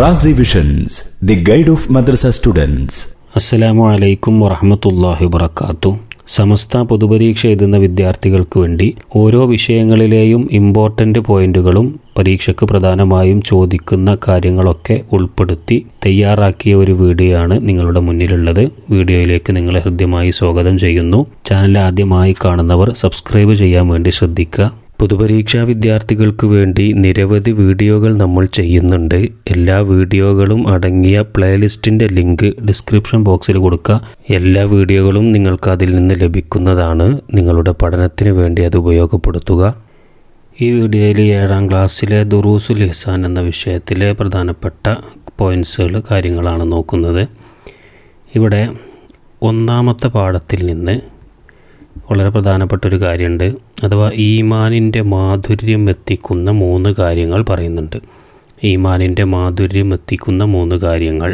Razi visions, the guide of madrasa students. അസ്സലാമു അലൈക്കും വറഹ്മത്തുള്ളാഹി വബറകാതുഹു. സമസ്ത പൊതുപരീക്ഷ എഴുതുന്ന വിദ്യാർത്ഥികൾക്ക് വേണ്ടി ഓരോ വിഷയങ്ങളിലെയും ഇമ്പോർട്ടൻ്റ് പോയിന്റുകളും പരീക്ഷയ്ക്ക് പ്രധാനമായും ചോദിക്കുന്ന കാര്യങ്ങളൊക്കെ ഉൾപ്പെടുത്തി തയ്യാറാക്കിയ ഒരു വീഡിയോ ആണ് നിങ്ങളുടെ മുന്നിലുള്ളത്. വീഡിയോയിലേക്ക് നിങ്ങളെ ഹൃദ്യമായി സ്വാഗതം ചെയ്യുന്നു. ചാനൽ ആദ്യമായി കാണുന്നവർ സബ്സ്ക്രൈബ് ചെയ്യാൻ വേണ്ടി ശ്രദ്ധിക്കുക. പൊതുപരീക്ഷാ വിദ്യാർത്ഥികൾക്ക് വേണ്ടി നിരവധി വീഡിയോകൾ നമ്മൾ ചെയ്യുന്നുണ്ട്. എല്ലാ വീഡിയോകളും അടങ്ങിയ പ്ലേലിസ്റ്റിൻ്റെ ലിങ്ക് ഡിസ്ക്രിപ്ഷൻ ബോക്സിൽ കൊടുക്കുക. എല്ലാ വീഡിയോകളും നിങ്ങൾക്ക് അതിൽ നിന്ന് ലഭിക്കുന്നതാണ്. നിങ്ങളുടെ പഠനത്തിന് വേണ്ടി അത് ഉപയോഗപ്പെടുത്തുക. ഈ വീഡിയോയിൽ 7ാം ക്ലാസ്സിലെ ദുറൂസുൽ ഇഹ്സാൻ എന്ന വിഷയത്തിലെ പ്രധാനപ്പെട്ട പോയിൻറ്റ്സുകൾ കാര്യങ്ങളാണ് നോക്കുന്നത്. ഇവിടെ ഒന്നാമത്തെ പാഠത്തിൽ നിന്ന് വളരെ പ്രധാനപ്പെട്ടൊരു കാര്യമുണ്ട്. അഥവാ ഈമാനിൻ്റെ മാധുര്യം എത്തിക്കുന്ന 3 കാര്യങ്ങൾ പറയുന്നുണ്ട്. ഈമാനിൻ്റെ മാധുര്യം എത്തിക്കുന്ന 3 കാര്യങ്ങൾ.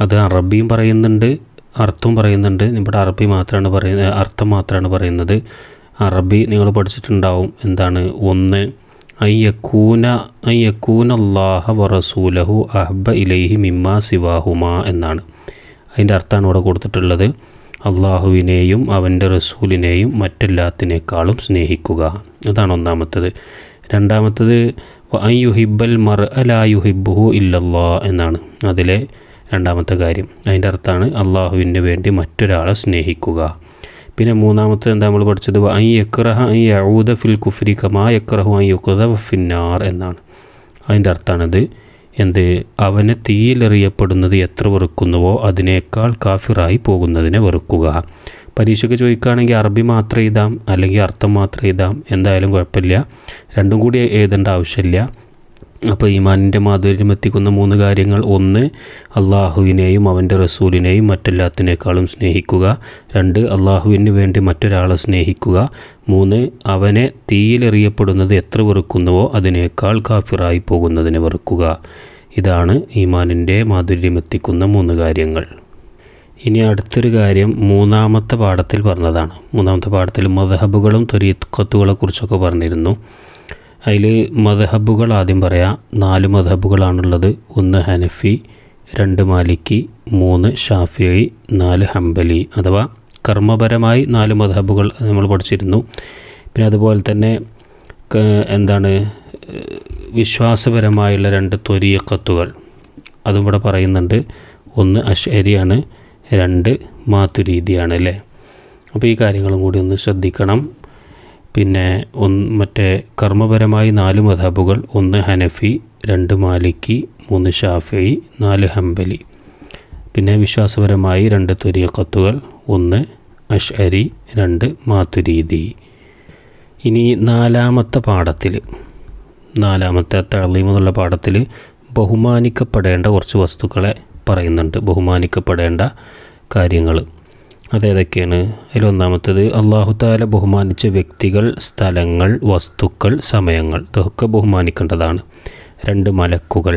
അത് അറബിയും പറയുന്നുണ്ട്, അർത്ഥവും പറയുന്നുണ്ട്. ഇവിടെ അറബി മാത്രമാണ് പറയുന്നത്, അർത്ഥം മാത്രമാണ് പറയുന്നത്. അറബി നിങ്ങൾ പഠിച്ചിട്ടുണ്ടാവും. എന്താണ്? 1 അയ്യക്കൂന അല്ലാഹ വറസൂലഹു അഹബ്ബ ഇലൈഹി മിമ്മാ സിവാഹുമാ എന്നാണ്. അതിൻ്റെ അർത്ഥമാണ് ഇവിടെ കൊടുത്തിട്ടുള്ളത്. അള്ളാഹുവിനെയും അവൻ്റെ റസൂലിനെയും മറ്റെല്ലാത്തിനേക്കാളും സ്നേഹിക്കുക. അതാണ് ഒന്നാമത്തത്. രണ്ടാമത്തത് അയ്യുഹിബ്ബൽ മർഅ ലാ യുഹിബ്ബുഹു ഇല്ലല്ലാ എന്നാണ് അതിലെ രണ്ടാമത്തെ കാര്യം. അതിൻ്റെ അർത്ഥമാണ് അള്ളാഹുവിന് വേണ്ടി മറ്റൊരാളെ സ്നേഹിക്കുക. പിന്നെ മൂന്നാമത്തത് എന്താ നമ്മൾ പഠിച്ചത്? യക്റഹ അൻ യഊദ ഫിൽ കുഫ്രി കമാ യക്റഹു അൻ യുഖ്ദഫ ഫിന്നാർ എന്നാണ്. അതിൻ്റെ അർത്ഥമാണിത്. അവനെ തീയിലെറിയപ്പെടുന്നത് എത്ര വെറുക്കുന്നുവോ അതിനേക്കാൾ കാഫിറായി പോകുന്നതിനെ വെറുക്കുക. പരീക്ഷയ്ക്ക് ചോദിക്കുകയാണെങ്കിൽ അറബി മാത്രം എഴുതാം, അല്ലെങ്കിൽ അർത്ഥം മാത്രം എഴുതാം. എന്തായാലും കുഴപ്പമില്ല, രണ്ടും കൂടി എഴുതേണ്ട ആവശ്യമില്ല. അപ്പോൾ ഈമാനിൻ്റെ മാധുര്യം എത്തിക്കുന്ന 3 കാര്യങ്ങൾ: 1 അള്ളാഹുവിനെയും അവൻ്റെ റസൂലിനെയും മറ്റെല്ലാത്തിനേക്കാളും സ്നേഹിക്കുക. 2 അള്ളാഹുവിന് വേണ്ടി മറ്റൊരാളെ സ്നേഹിക്കുക. 3 അവനെ തീയിലെറിയപ്പെടുന്നത് എത്ര വെറുക്കുന്നുവോ അതിനേക്കാൾ കാഫിറായി പോകുന്നതിനെ വെറുക്കുക. ഇതാണ് ഈമാനിൻ്റെ മാധുര്യം എത്തിക്കുന്ന 3 കാര്യങ്ങൾ. ഇനി അടുത്തൊരു കാര്യം 3ാമത്തെ പാഠത്തിൽ പറഞ്ഞതാണ്. 3ാമത്തെ പാഠത്തിൽ മദ്ഹബുകളും ത്വരീഖത്തുകളെ കുറിച്ചൊക്കെ പറഞ്ഞിരുന്നു. അതിൽ മദ്ഹബുകൾ ആദ്യം പറയാം. 4 മദ്ഹബുകളാണുള്ളത്. 1 ഹനഫി, 2 മാലിക്കി, 3 ഷാഫിഈ, 4 ഹംബലി. അഥവാ കർമ്മപരമായി 4 മദ്ഹബുകൾ നമ്മൾ പഠിച്ചിരുന്നു. പിന്നെ അതുപോലെ തന്നെ വിശ്വാസപരമായുള്ള 2 ത്വരീഖത്തുകൾ അതും ഇവിടെ പറയുന്നുണ്ട്. 1 അശ്അരിയാണ്, 2 മാതുരീദിയാണ് അല്ലേ. അപ്പോൾ ഈ കാര്യങ്ങളും കൂടി ഒന്ന് ശ്രദ്ധിക്കണം. പിന്നെ മറ്റേ കർമ്മപരമായി 4 മദ്ഹബുകൾ: 1 ഹനഫി, 2 മാലിക്കി, 3 ഷാഫിഈ, 4 ഹംബലി. പിന്നെ വിശ്വാസപരമായി 2 ത്വരീഖത്തുകൾ: 1 അശ്അരി, 2 മാതുരീദി. ഇനി 4ാമത്തെ പാഠത്തിൽ, 4ാമത്തെ തഅ്ലീം എന്നുള്ള പാഠത്തിൽ ബഹുമാനിക്കപ്പെടേണ്ട കുറച്ച് വസ്തുക്കളെ പറയുന്നുണ്ട്. ബഹുമാനിക്കപ്പെടേണ്ട കാര്യങ്ങൾ അതേതൊക്കെയാണ്? അതിലൊന്നാമത്തേത് അല്ലാഹു തആല ബഹുമാനിച്ച വ്യക്തികൾ, സ്ഥലങ്ങൾ, വസ്തുക്കൾ, സമയങ്ങൾ, ഇതൊക്കെ ബഹുമാനിക്കേണ്ടതാണ്. 2 മലക്കുകൾ,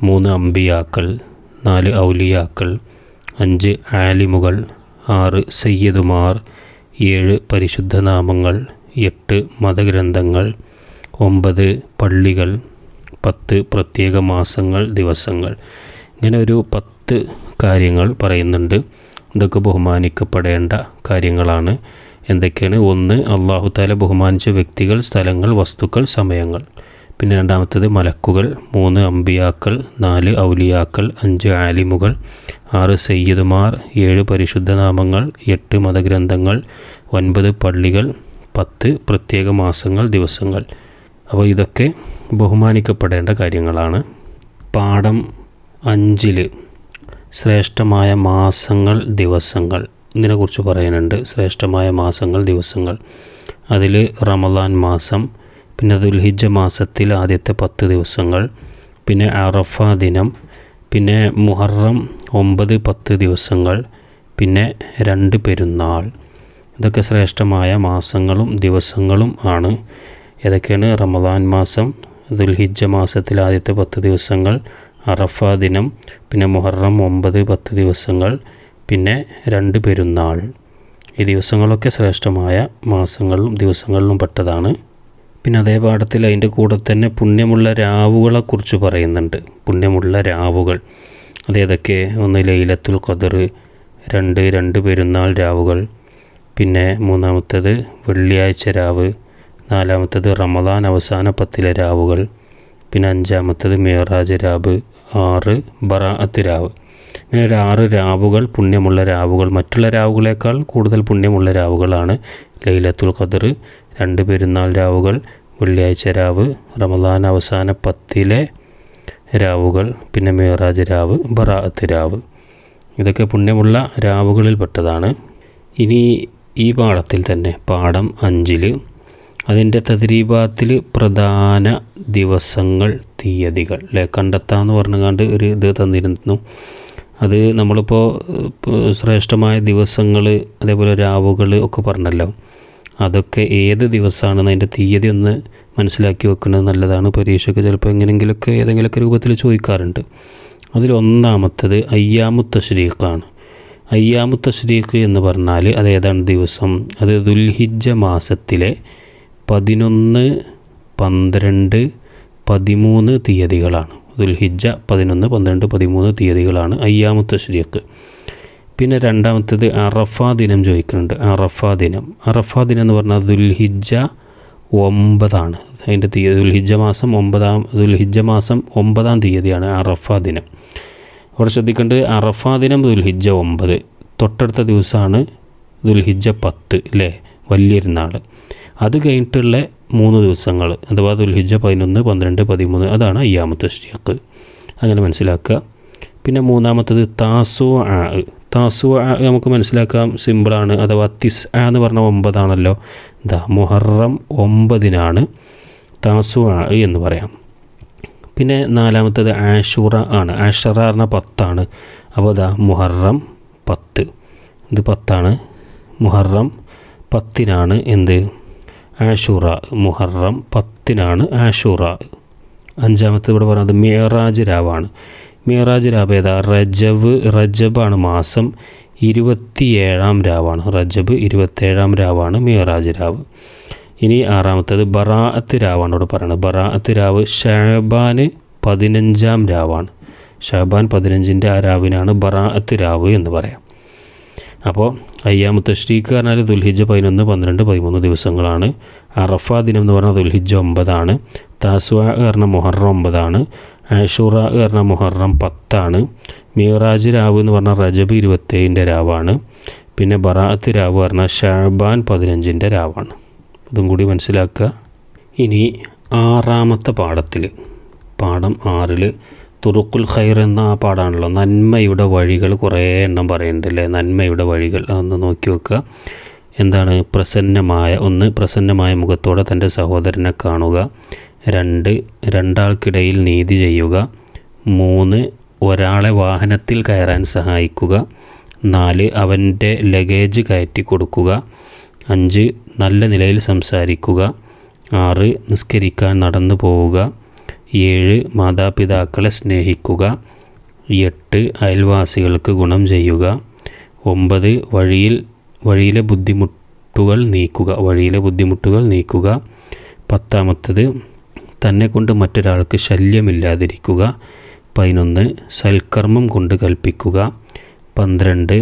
3 അംബിയാക്കൾ, 4 ഔലിയാക്കൾ, 5 ആലിമുകൾ, 6 സയ്യിദുമാർ, 7 പരിശുദ്ധ നാമങ്ങൾ, 8 മതഗ്രന്ഥങ്ങൾ, 9 പള്ളികൾ, 10 പ്രത്യേക മാസങ്ങൾ, ദിവസങ്ങൾ. ഇങ്ങനെ ഒരു 10 കാര്യങ്ങൾ പറയുന്നുണ്ട്. ഇതൊക്കെ ബഹുമാനിക്കപ്പെടേണ്ട കാര്യങ്ങളാണ്. എന്തൊക്കെയാണ്? 1 അല്ലാഹു തആല ബഹുമാനിച്ച വ്യക്തികൾ, സ്ഥലങ്ങൾ, വസ്തുക്കൾ, സമയങ്ങൾ. പിന്നെ രണ്ടാമത്തേത് മലക്കുകൾ, 3 അംബിയാക്കൾ, 4 ഔലിയാക്കൾ, 5 ആലിമുകൾ, 6 സയ്യിദുമാർ, 7 പരിശുദ്ധ നാമങ്ങൾ, 8 മതഗ്രന്ഥങ്ങൾ, 9 പള്ളികൾ, 10 പ്രത്യേക മാസങ്ങൾ, ദിവസങ്ങൾ. അപ്പോൾ ഇതൊക്കെ ബഹുമാനിക്കപ്പെടേണ്ട കാര്യങ്ങളാണ്. പാഠം 5 ശ്രേഷ്ഠമായ മാസങ്ങൾ, ദിവസങ്ങൾ, ഇതിനെക്കുറിച്ച് പറയാനുണ്ട്. ശ്രേഷ്ഠമായ മാസങ്ങൾ, ദിവസങ്ങൾ. അതിൽ റമദാൻ മാസം, പിന്നെ ദുൽഹിജ്ജ മാസത്തിൽ ആദ്യത്തെ 10 ദിവസങ്ങൾ, പിന്നെ അറഫ ദിനം, പിന്നെ മുഹറം 9, 10 ദിവസങ്ങൾ, പിന്നെ 2 പെരുന്നാൾ. ഇതൊക്കെ ശ്രേഷ്ഠമായ മാസങ്ങളും ദിവസങ്ങളും ആണ്. ഏതൊക്കെയാണ്? റമദാൻ മാസം, ദുൽഹിജ്ജ മാസത്തിൽ ആദ്യത്തെ 10 ദിവസങ്ങൾ, അറഫ ദിനം, പിന്നെ മുഹറം 9, 10 ദിവസങ്ങൾ, പിന്നെ 2 പെരുന്നാൾ. ഈ ദിവസങ്ങളൊക്കെ ശ്രേഷ്ഠമായ മാസങ്ങളിലും ദിവസങ്ങളിലും പെട്ടതാണ്. പിന്നെ അതേ പാഠത്തിൽ അതിൻ്റെ കൂടെ തന്നെ പുണ്യമുള്ള രാവുകളെക്കുറിച്ച് പറയുന്നുണ്ട്. പുണ്യമുള്ള രാവുകൾ അതേതൊക്കെ? ഒന്ന് ലൈലത്തുൽ ഖദർ, രണ്ട് പെരുന്നാൾ രാവുകൾ, പിന്നെ മൂന്നാമത്തേത് വെള്ളിയാഴ്ച രാവ്, നാലാമത്തേത് റമദാൻ അവസാന 10 രാവുകൾ, പിന്നെ അഞ്ചാമത്തേത് മിഅ്റാജ് രാവ്, 6 ബറാഅത്ത് രാവ്. ഇങ്ങനെ ഒരു 6 രാവുകൾ പുണ്യമുള്ള രാവുകൾ. മറ്റുള്ള രാവുകളേക്കാൾ കൂടുതൽ പുണ്യമുള്ള രാവുകളാണ് ലൈലത്തുൽ ഖദർ, 2 പെരുന്നാൾ രാവുകൾ, വെള്ളിയാഴ്ച രാവ്, റമദാൻ അവസാന 10 രാവുകൾ, പിന്നെ മിഅ്റാജ് രാവ്, ബറാഅത്ത് രാവ്. ഇതൊക്കെ പുണ്യമുള്ള രാവുകളിൽപ്പെട്ടതാണ്. ഇനി ഈ പാഠത്തിൽ തന്നെ പാഠം 5 അതിൻ്റെ തദ്രീബാത്തിൽ പ്രധാന ദിവസങ്ങൾ, തീയതികൾ കണ്ടെത്താമെന്ന് പറഞ്ഞുകൊണ്ട് ഒരു ഇത് തന്നിരുന്നു. അത് നമ്മളിപ്പോൾ ശ്രേഷ്ഠമായ ദിവസങ്ങൾ അതേപോലെ രാവുകൾ ഒക്കെ പറഞ്ഞല്ലോ. അതൊക്കെ ഏത് ദിവസമാണെന്ന് അതിൻ്റെ തീയതി ഒന്ന് മനസ്സിലാക്കി വെക്കുന്നത് നല്ലതാണ്. പരീക്ഷയ്ക്ക് ചിലപ്പോൾ എങ്ങനെയെങ്കിലുമൊക്കെ ഏതെങ്കിലുമൊക്കെ രൂപത്തിൽ ചോദിക്കാറുണ്ട്. അതിലൊന്നാമത്തത് അയ്യാമു തശ്രീഖാണ്. അയ്യാമു തശ്രീഖ് എന്ന് പറഞ്ഞാൽ അതേതാണ് ദിവസം? അത് ദുൽഹിജ്ജ മാസത്തിലെ 11, 12, 13 തീയതികളാണ്. ദുൽഹിജ്ജ 11, 12, 13 തീയതികളാണ് അയ്യാമു തശ്രീഖ്. പിന്നെ രണ്ടാമത്തേത് അറഫാ ദിനം ചോദിക്കുന്നുണ്ട്. അറഫാ ദിനം എന്ന് പറഞ്ഞാൽ ദുൽഹിജ്ജ 9 അതിൻ്റെ തീയതി. ദുൽഹിജ്ജ മാസം 9 തീയതിയാണ് അറഫാ ദിനം. അവിടെ ശ്രദ്ധിക്കേണ്ടത് അറഫാ ദിനം ദുൽഹിജ്ജ 9, തൊട്ടടുത്ത ദിവസമാണ് ദുൽഹിജ്ജ 10 അല്ലേ, വലിയൊരുന്നാൾ. അത് കഴിഞ്ഞിട്ടുള്ള 3 ദിവസങ്ങൾ അഥവാ ദുൽഹിജ്ജ 11, 12, 13 അതാണ് അയ്യാമു തശ്രീഖ്. അങ്ങനെ മനസ്സിലാക്കുക. പിന്നെ മൂന്നാമത്തത് താസുആ നമുക്ക് മനസ്സിലാക്കാം, സിമ്പിളാണ്. അഥവാ എന്ന് പറഞ്ഞാൽ 9 മുഹറം 9 താസുആ എന്ന് പറയാം. പിന്നെ നാലാമത്തത് ആഷുറ ആണ്. ആഷറ പറഞ്ഞാൽ 10 അപ്പോൾ മുഹറം 10, ഇത് 10 മുഹറം 10 എന്ത്? ആഷുറ. മുഹറം 10 ആഷുറ. അഞ്ചാമത്തെ ഇവിടെ പറയുന്നത് മിഅ്റാജ് രാവാണ്. മിഅ്റാജ് രാവ് ഏതാ? റജബാണ് മാസം 27 രാവാണ്. റജബ് 27 രാവാണ് മിഅ്റാജ് രാവ്. ഇനി ആറാമത്തേത് ബറാഅത്ത് രാവാണ് ഇവിടെ പറയുന്നത്. ബറാഅത്ത് രാവ് ഷഅബാൻ 15 രാവാണ്. ഷഅബാൻ 15 ആ രാവിനാണ് ബറാഅത്ത് രാവ് എന്ന് പറയാം. അപ്പോൾ അയ്യാമു തശ്രീഖ് പറഞ്ഞാൽ ദുൽഹിജ്ജ 11, 12, 13 ദിവസങ്ങളാണ്. അറഫാ ദിനം എന്ന് പറഞ്ഞാൽ ദുൽഹിജ്ജ 9, താസുആ പറഞ്ഞാൽ മുഹറം 9, ആഷുറ പറഞ്ഞാൽ മുഹറം 10, മിഅ്റാജ് രാവ് എന്ന് പറഞ്ഞാൽ റജബ് 27 രാവാണ്. പിന്നെ ബറാഅത്ത് രാവ് പറഞ്ഞാൽ ഷഅബാൻ 15 രാവാണ്. ഇതും കൂടി മനസ്സിലാക്കുക. ഇനി ആറാമത്തെ പാഠത്തിൽ പാഠം 6 തുറുക്കുൽ ഖൈർ എന്ന ആ പാഠമാണല്ലോ. നന്മയുടെ വഴികൾ കുറേ എണ്ണം പറയുന്നുണ്ടല്ലേ. നന്മയുടെ വഴികൾ അതൊന്ന് നോക്കി വെക്കുക. എന്താണ്? പ്രസന്നമായ മുഖത്തോടെ തൻ്റെ സഹോദരനെ കാണുക. 2 രണ്ടാൾക്കിടയിൽ നീതി ചെയ്യുക. 3 ഒരാളെ വാഹനത്തിൽ കയറാൻ സഹായിക്കുക. 4 അവൻ്റെ ലഗേജ് കയറ്റി കൊടുക്കുക. 5 നല്ല നിലയിൽ സംസാരിക്കുക. 6 നിസ്കരിക്കാൻ നടന്നു പോവുക. 7 മാതാപിതാക്കളെ സ്നേഹിക്കുക. 8 അയൽവാസികൾക്ക് ഗുണം ചെയ്യുക. 9 വഴിയിലെ ബുദ്ധിമുട്ടുകൾ നീക്കുക. 10 തന്നെ കൊണ്ട് മറ്റൊരാൾക്ക് ശല്യമില്ലാതിരിക്കുക. 11 സൽക്കർമ്മം കൊണ്ട് കൽപ്പിക്കുക. 12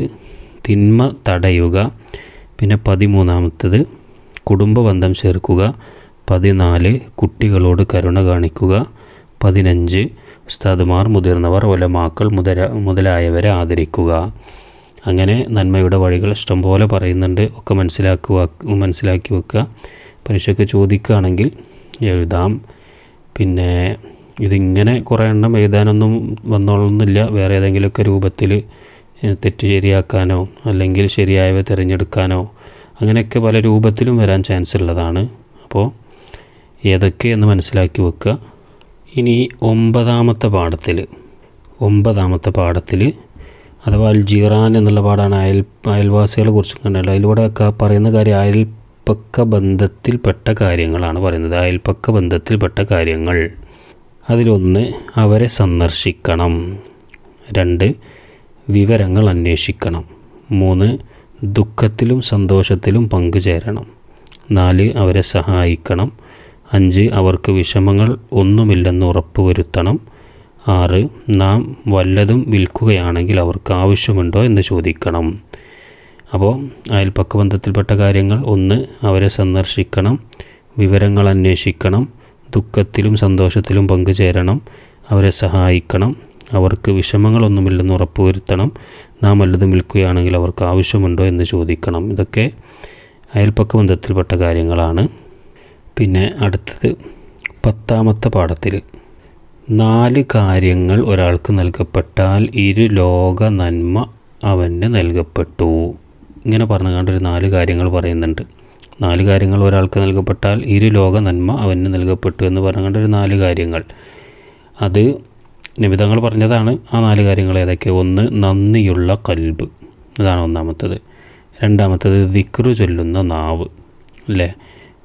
തിന്മ തടയുക. പിന്നെ 13 കുടുംബബന്ധം ചേർക്കുക. 14 കുട്ടികളോട് കരുണ കാണിക്കുക. 15 ഉസ്താദുമാർ, മുതിർന്നവർ, ഉലമാക്കൾ മുതലായവരെ ആദരിക്കുക. അങ്ങനെ നന്മയുടെ വഴികൾ ഇഷ്ടംപോലെ പറയുന്നുണ്ട്. ഒക്കെ മനസ്സിലാക്കി വെക്കുക. പരീക്ഷയ്ക്ക് ചോദിക്കുകയാണെങ്കിൽ എഴുതാം. പിന്നെ ഇതിങ്ങനെ കുറേ എണ്ണം എഴുതാനൊന്നും വന്നോളൊന്നുമില്ല. വേറെ ഏതെങ്കിലുമൊക്കെ രൂപത്തിൽ തെറ്റ് ശരിയാക്കാനോ അല്ലെങ്കിൽ ശരിയായവ തിരഞ്ഞെടുക്കാനോ അങ്ങനെയൊക്കെ പല രൂപത്തിലും വരാൻ ചാൻസ് ഉള്ളതാണ്. അപ്പോൾ ഏതൊക്കെയെന്ന് മനസ്സിലാക്കി വെക്കുക. ഇനി 9ാമത്തെ പാഠത്തിൽ അഥവാ അൽ ജീറാൻ എന്നുള്ള പാഠമാണ്. അയൽവാസികളെ കുറിച്ച് കണ്ടല്ലോ. അതിലൂടെ പറയുന്ന കാര്യം അയൽപ്പക്ക ബന്ധത്തിൽപ്പെട്ട കാര്യങ്ങളാണ് പറയുന്നത്. അയൽപ്പക്ക ബന്ധത്തിൽപ്പെട്ട കാര്യങ്ങൾ. അതിലൊന്ന് അവരെ സന്ദർശിക്കണം. 2 വിവരങ്ങൾ അന്വേഷിക്കണം. 3 ദുഃഖത്തിലും സന്തോഷത്തിലും പങ്കുചേരണം. 4 അവരെ സഹായിക്കണം. 5 അവർക്ക് വിഷമങ്ങൾ ഒന്നുമില്ലെന്ന് ഉറപ്പുവരുത്തണം. 6 നാം വല്ലതും വിൽക്കുകയാണെങ്കിൽ അവർക്ക് ആവശ്യമുണ്ടോ എന്ന് ചോദിക്കണം. അപ്പോൾ അയൽപക്ക ബന്ധത്തിൽപ്പെട്ട കാര്യങ്ങൾ: 1 അവരെ സന്ദർശിക്കണം, വിവരങ്ങൾ അന്വേഷിക്കണം, ദുഃഖത്തിലും സന്തോഷത്തിലും പങ്കുചേരണം, അവരെ സഹായിക്കണം, അവർക്ക് വിഷമങ്ങളൊന്നുമില്ലെന്ന് ഉറപ്പുവരുത്തണം, നാം വല്ലതും വിൽക്കുകയാണെങ്കിൽ അവർക്ക് ആവശ്യമുണ്ടോ എന്ന് ചോദിക്കണം. ഇതൊക്കെ അയൽപക്ക ബന്ധത്തിൽപ്പെട്ട കാര്യങ്ങളാണ്. പിന്നെ അടുത്തത് 10ാമത്തെ പാഠത്തിൽ 4 കാര്യങ്ങൾ ഒരാൾക്ക് നൽകപ്പെട്ടാൽ ഇരുലോക നന്മ അവന് നൽകപ്പെട്ടു. ഇങ്ങനെ പറഞ്ഞുകൊണ്ട് ഒരു 4 കാര്യങ്ങൾ പറയുന്നുണ്ട്. 4 കാര്യങ്ങൾ ഒരാൾക്ക് നൽകപ്പെട്ടാൽ ഇരുലോക നന്മ അവന് നൽകപ്പെട്ടു എന്ന് പറഞ്ഞുകൊണ്ട് ഒരു 4 കാര്യങ്ങൾ. അത് നബി തങ്ങൾ പറഞ്ഞതാണ്. ആ 4 കാര്യങ്ങൾ ഏതൊക്കെ? 1 നന്ദിയുള്ള കൽബ്, അതാണ് ഒന്നാമത്തത്. 2ാമത്തത് ദിക്റ് ചൊല്ലുന്ന നാവ്, അല്ലേ?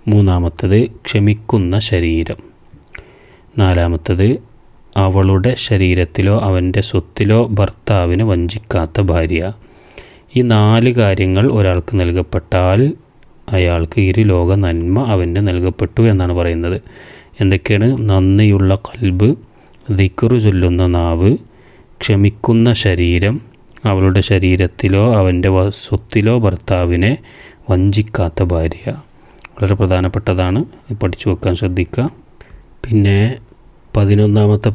3ാമത്തത് ക്ഷമിക്കുന്ന ശരീരം. 4ാമത്തത് അവളുടെ ശരീരത്തിലോ അവൻ്റെ സ്വത്തിലോ ഭർത്താവിനെ വഞ്ചിക്കാത്ത ഭാര്യ. ഈ 4 കാര്യങ്ങൾ ഒരാൾക്ക് നൽകപ്പെട്ടാൽ അയാൾക്ക് ഇരുലോക നന്മ അവന് നൽകപ്പെട്ടു എന്നാണ് പറയുന്നത്. എന്തൊക്കെയാണ്? നന്ദിയുള്ള കൽബ്, ദിക്റ് ചൊല്ലുന്ന നാവ്, ക്ഷമിക്കുന്ന ശരീരം, അവളുടെ ശരീരത്തിലോ അവൻ്റെ സ്വത്തിലോ ഭർത്താവിനെ വഞ്ചിക്കാത്ത ഭാര്യ. വളരെ പ്രധാനപ്പെട്ടതാണ്, പഠിച്ചു വെക്കാൻ ശ്രദ്ധിക്കുക. പിന്നെ 11ാമത്തെ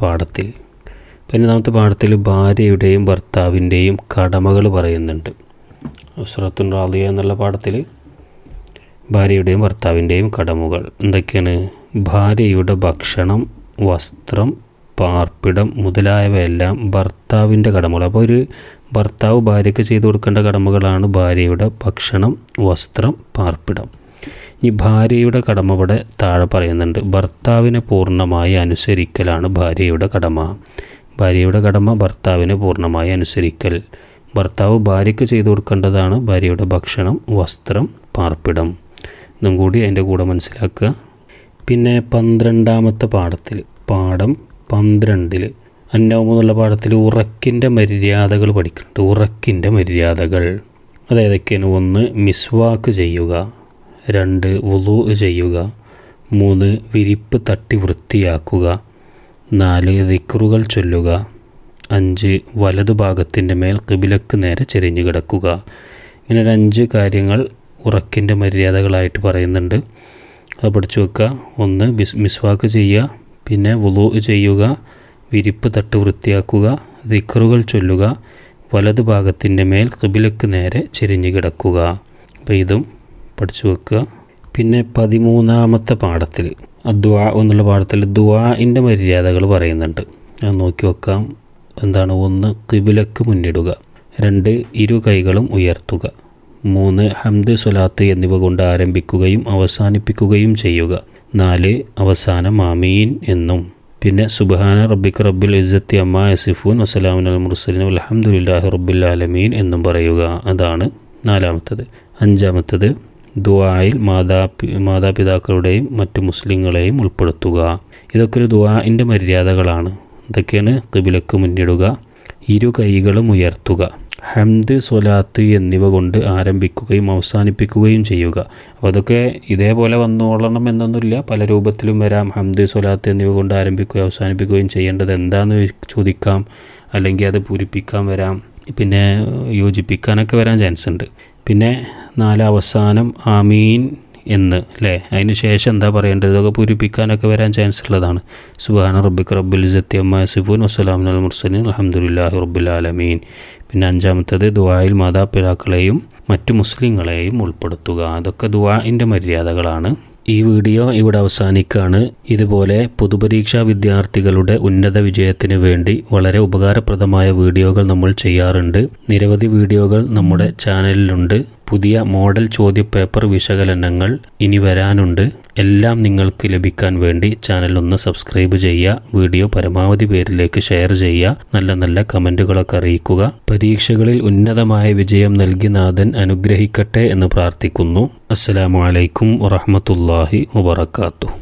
പാഠത്തിൽ ഭാര്യയുടെയും ഭർത്താവിൻ്റെയും കടമകൾ പറയുന്നുണ്ട്. ഉസ്റത്തുൻ റാദിയ എന്നുള്ള പാഠത്തിൽ ഭാര്യയുടെയും ഭർത്താവിൻ്റെയും കടമകൾ എന്തൊക്കെയാണ്? ഭാര്യയുടെ ഭക്ഷണം, വസ്ത്രം, പാർപ്പിടം മുതലായവയെല്ലാം ഭർത്താവിൻ്റെ കടമകൾ. അപ്പോൾ ഒരു ഭർത്താവ് ഭാര്യയ്ക്ക് ചെയ്തു കൊടുക്കേണ്ട കടമകളാണ് ഭാര്യയുടെ ഭക്ഷണം, വസ്ത്രം, പാർപ്പിടം. ഈ ഭാര്യയുടെ കടമ ഇവിടെ താഴെ പറയുന്നുണ്ട്. ഭർത്താവിനെ പൂർണ്ണമായി അനുസരിക്കലാണ് ഭാര്യയുടെ കടമ. ഭാര്യയുടെ കടമ ഭർത്താവിനെ പൂർണ്ണമായി അനുസരിക്കൽ. ഭർത്താവ് ഭാര്യയ്ക്ക് ചെയ്തു കൊടുക്കേണ്ടതാണ് ഭാര്യയുടെ ഭക്ഷണം, വസ്ത്രം, പാർപ്പിടം. ഇതും കൂടി അതിൻ്റെ കൂടെ മനസ്സിലാക്കുക. പിന്നെ 12ാമത്തെ പാഠം 12 അന്നൗമ് എന്നുള്ള പാഠത്തിൽ ഉറക്കിൻ്റെ മര്യാദകൾ പഠിക്കുന്നുണ്ട്. ഉറക്കിൻ്റെ മര്യാദകൾ അതേതൊക്കെയാണ്? 1 മിസ്വാക്ക് ചെയ്യുക, 2 വുളൂ ചെയ്യുക, 3 വിരിപ്പ് തട്ടി വൃത്തിയാക്കുക, 4 ദിക്റുകൾ ചൊല്ലുക, 5 വലതുഭാഗത്തിൻ്റെ മേൽ ഖിബിലക്ക് നേരെ ചെരിഞ്ഞു കിടക്കുക. ഇങ്ങനെ 5 കാര്യങ്ങൾ ഉറക്കിൻ്റെ മര്യാദകളായിട്ട് പറയുന്നുണ്ട്. അത് പഠിച്ചു വെക്കുക. 1 മിസ്വാക്ക് ചെയ്യുക, പിന്നെ വുളൂ ചെയ്യുക, വിരിപ്പ് തട്ട് വൃത്തിയാക്കുക, ദിക്റുകൾ ചൊല്ലുക, വലതുഭാഗത്തിൻ്റെ മേൽ ഖിബിലക്ക് നേരെ ചെരിഞ്ഞു കിടക്കുക. അപ്പോൾ ഇതും പഠിച്ചു വെക്കുക. പിന്നെ 13ാമത്തെ പാഠത്തിൽ ദുആ എന്നുള്ള പാഠത്തിൽ ദുആഇൻ്റെ മര്യാദകൾ പറയുന്നുണ്ട്. അത് നോക്കി വെക്കാം. എന്താണ്? 1 ഖിബിലക്ക് മുന്നിടുക, 2 ഇരു കൈകളും ഉയർത്തുക, 3 ഹംദ് സ്വലാത്ത് എന്നിവ കൊണ്ട് ആരംഭിക്കുകയും അവസാനിപ്പിക്കുകയും ചെയ്യുക, 4 അവസാനം ആമീൻ എന്നും, പിന്നെ സുബ്ഹാന റബ്ബിക റബ്ബിൽ ഇസ്സത്തി അമ്മാ യസിഫൂൻ വസ്സലാമുൻ അലൽ മുർസലീൻ വൽഹംദുലില്ലാഹി റബ്ബിൽ ആലമീൻ എന്നും പറയുക. അതാണ് 4ാമത്തത്. 5ാമത്തത് ദുആയിൽ മാതാപിതാക്കളുടെയും മറ്റു മുസ്ലിങ്ങളെയും ഉൾപ്പെടുത്തുക. ഇതൊക്കെ ഒരു ദുആഇൻ്റെ മര്യാദകളാണ്. ഇതൊക്കെയാണ്: ഖിബിലക്ക് മുന്നിടുക, ഇരു കൈകളും ഉയർത്തുക, ഹംദ് സ്വലാത്ത് എന്നിവ കൊണ്ട് ആരംഭിക്കുകയും അവസാനിപ്പിക്കുകയും ചെയ്യുക. അപ്പോൾ അതൊക്കെ ഇതേപോലെ വന്നോളണം എന്നൊന്നുമില്ല, പല രൂപത്തിലും വരാം. ഹംദ് സ്വലാത്ത് എന്നിവ കൊണ്ട് ആരംഭിക്കുകയും അവസാനിപ്പിക്കുകയും ചെയ്യേണ്ടത് എന്താണെന്ന് ചോദിക്കാം, അല്ലെങ്കിൽ അത് പൂരിപ്പിക്കാൻ വരാം, പിന്നെ യോജിപ്പിക്കാനൊക്കെ വരാൻ ചാൻസ് ഉണ്ട്. പിന്നെ 4 അവസാനം ആമീൻ എന്ന്, അല്ലേ? അതിന് ശേഷം എന്താ പറയേണ്ടത്? ഇതൊക്കെ പൂരിപ്പിക്കാനൊക്കെ വരാൻ ചാൻസ് ഉള്ളതാണ്. സുബ്ഹാന റബ്ബിക റബ്ബിൽ ഇസ്സത്തി അമ്മാ യസിഫൂൻ വസ്സലാമുൻ അലൽ മുർസലീൻ വൽഹംദുലില്ലാഹി റബ്ബിൽ ആലമീൻ. പിന്നെ 5ാമത്തത് ദുആയിൽ മാതാപിതാക്കളെയും മറ്റു മുസ്ലിങ്ങളെയും ഉൾപ്പെടുത്തുക. അതൊക്കെ ദുആഇൻ്റെ മര്യാദകളാണ്. ഈ വീഡിയോ ഇവിടെ അവസാനിക്കുകയാണ്. ഇതുപോലെ പൊതുപരീക്ഷാ വിദ്യാർത്ഥികളുടെ ഉന്നത വിജയത്തിന് വേണ്ടി വളരെ ഉപകാരപ്രദമായ വീഡിയോകൾ നമ്മൾ ചെയ്യാറുണ്ട്. നിരവധി വീഡിയോകൾ നമ്മുടെ ചാനലിലുണ്ട്. പുതിയ മോഡൽ ചോദ്യപേപ്പർ വിശകലനങ്ങൾ ഇനി വരാനുണ്ട്. എല്ലാം നിങ്ങൾക്ക് ലഭിക്കാൻ വേണ്ടി ചാനൽ ഒന്ന് സബ്സ്ക്രൈബ് ചെയ്യുക. വീഡിയോ പരമാവധി പേരിലേക്ക് ഷെയർ ചെയ്യുക. നല്ല നല്ല കമൻറ്റുകളൊക്കെ അറിയിക്കുക. പരീക്ഷകളിൽ ഉന്നതമായ വിജയം നൽകി നാഥൻ അനുഗ്രഹിക്കട്ടെ എന്ന് പ്രാർത്ഥിക്കുന്നു. അസ്സലാമു അലൈക്കും വറഹ്മത്തുള്ളാഹി വബറകാതുഹു.